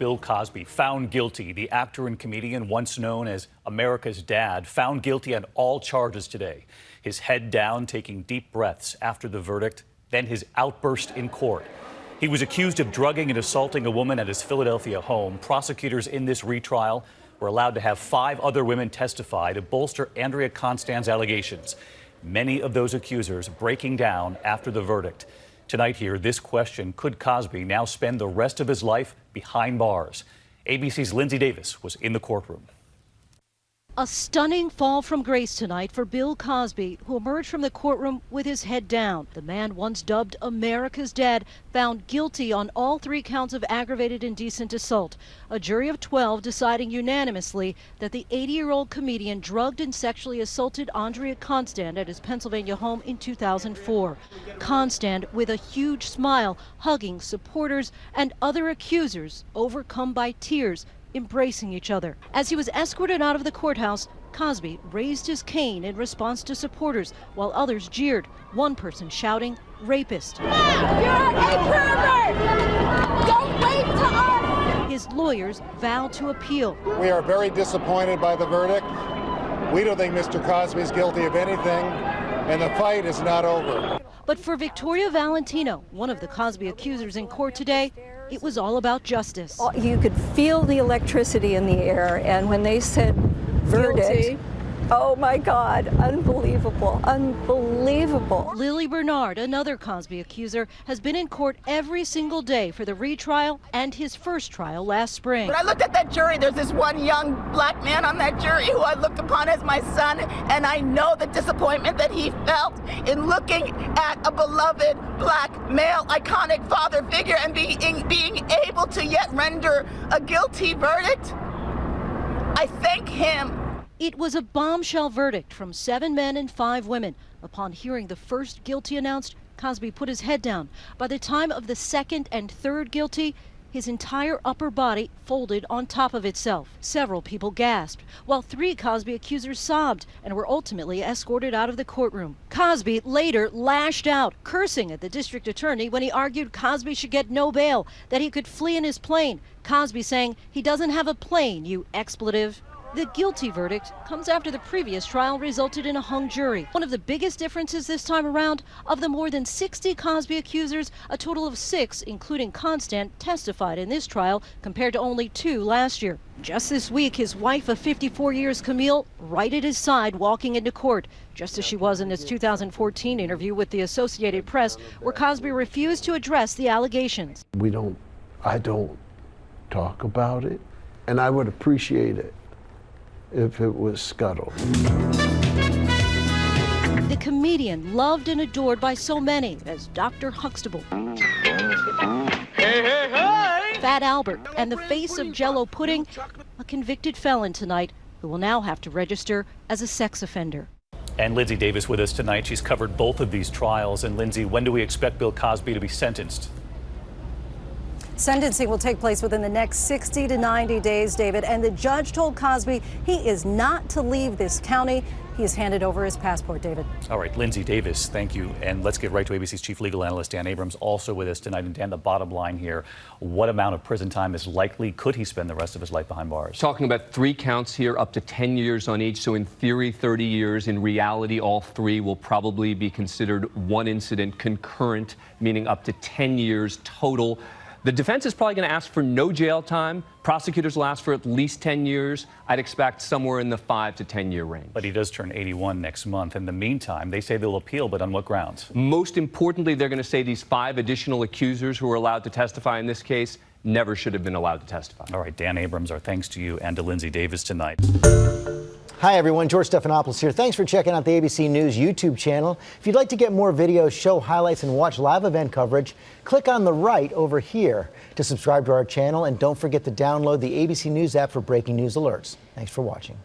Bill Cosby, found guilty. The actor and comedian, once known as America's Dad, found guilty on all charges today. His head down, taking deep breaths after the verdict, then his outburst in court. He was accused of drugging and assaulting a woman at his Philadelphia home. Prosecutors in this retrial were allowed to have 5 other women testify to bolster Andrea Constand's allegations. Many of those accusers breaking down after the verdict. Tonight here, this question: could Cosby now spend the rest of his life behind bars? ABC's Lindsay Davis was in the courtroom. A stunning fall from grace tonight for Bill Cosby, who emerged from the courtroom with his head down. The man once dubbed America's Dad, found guilty on all 3 counts of aggravated indecent assault. A jury of 12 deciding unanimously that the 80-year-old comedian drugged and sexually assaulted Andrea Constand at his Pennsylvania home in 2004. Constand, with a huge smile, hugging supporters and other accusers, overcome by tears, embracing each other. As he was escorted out of the courthouse, Cosby raised his cane in response to supporters, while others jeered, one person shouting, "Rapist." You're a pervert! Don't rape to us! His lawyers vowed to appeal. We are very disappointed by the verdict. We don't think Mr. Cosby is guilty of anything, and the fight is not over. But for Victoria Valentino, one of the Cosby accusers in court today, it was all about justice. You could feel the electricity in the air, and when they said verdict, guilty. Oh my God, unbelievable, unbelievable. Lily Bernard, another Cosby accuser, has been in court every single day for the retrial and his first trial last spring. When I looked at that jury, there's this one young black man on that jury who I looked upon as my son, and I know the disappointment that he felt in looking at a beloved black male iconic father figure and being able to yet render a guilty verdict. I thank him. It was a bombshell verdict from 7 men and 5 women. Upon hearing the first guilty announced, Cosby put his head down. By the time of the second and third guilty, his entire upper body folded on top of itself. Several people gasped, while 3 Cosby accusers sobbed and were ultimately escorted out of the courtroom. Cosby later lashed out, cursing at the district attorney when he argued Cosby should get no bail, that he could flee in his plane. Cosby saying, "He doesn't have a plane, you expletive." The guilty verdict comes after the previous trial resulted in a hung jury. One of the biggest differences this time around, of the more than 60 Cosby accusers, a total of 6, including Constand, testified in this trial compared to only 2 last year. Just this week, his wife of 54 years, Camille, right at his side walking into court, just as she was in his 2014 interview with the Associated Press, where Cosby refused to address the allegations. I don't talk about it, and I would appreciate it if it was scuttled. The comedian, loved and adored by so many as Dr. Huxtable, Fat Albert, and the face of Jell-O pudding, a convicted felon tonight who will now have to register as a sex offender. And Lindsay Davis with us tonight. She's covered both of these trials. And Lindsay, when do we expect Bill Cosby to be sentenced? Sentencing will take place within the next 60 to 90 days, David, and the judge told Cosby he is not to leave this county. He has handed over his passport, David. All right, Lindsay Davis, thank you. And let's get right to ABC's chief legal analyst, Dan Abrams, also with us tonight. And Dan, the bottom line here, what amount of prison time is likely? Could he spend the rest of his life behind bars? Talking about 3 counts here, up to 10 years on each. So in theory, 30 years. In reality, all 3 will probably be considered one incident concurrent, meaning up to 10 years total. The defense is probably going to ask for no jail time. Prosecutors will ask for at least 10 years. I'd expect somewhere in the 5 to 10 year range. But he does turn 81 next month. In the meantime, they say they'll appeal, but on what grounds? Most importantly, they're going to say these 5 additional accusers who are allowed to testify in this case never should have been allowed to testify. All right, Dan Abrams, our thanks to you and to Lindsay Davis tonight. Hi, everyone. George Stephanopoulos here. Thanks for checking out the ABC News YouTube channel. If you'd like to get more videos, show highlights, and watch live event coverage, click on the right over here to subscribe to our channel. And don't forget to download the ABC News app for breaking news alerts. Thanks for watching.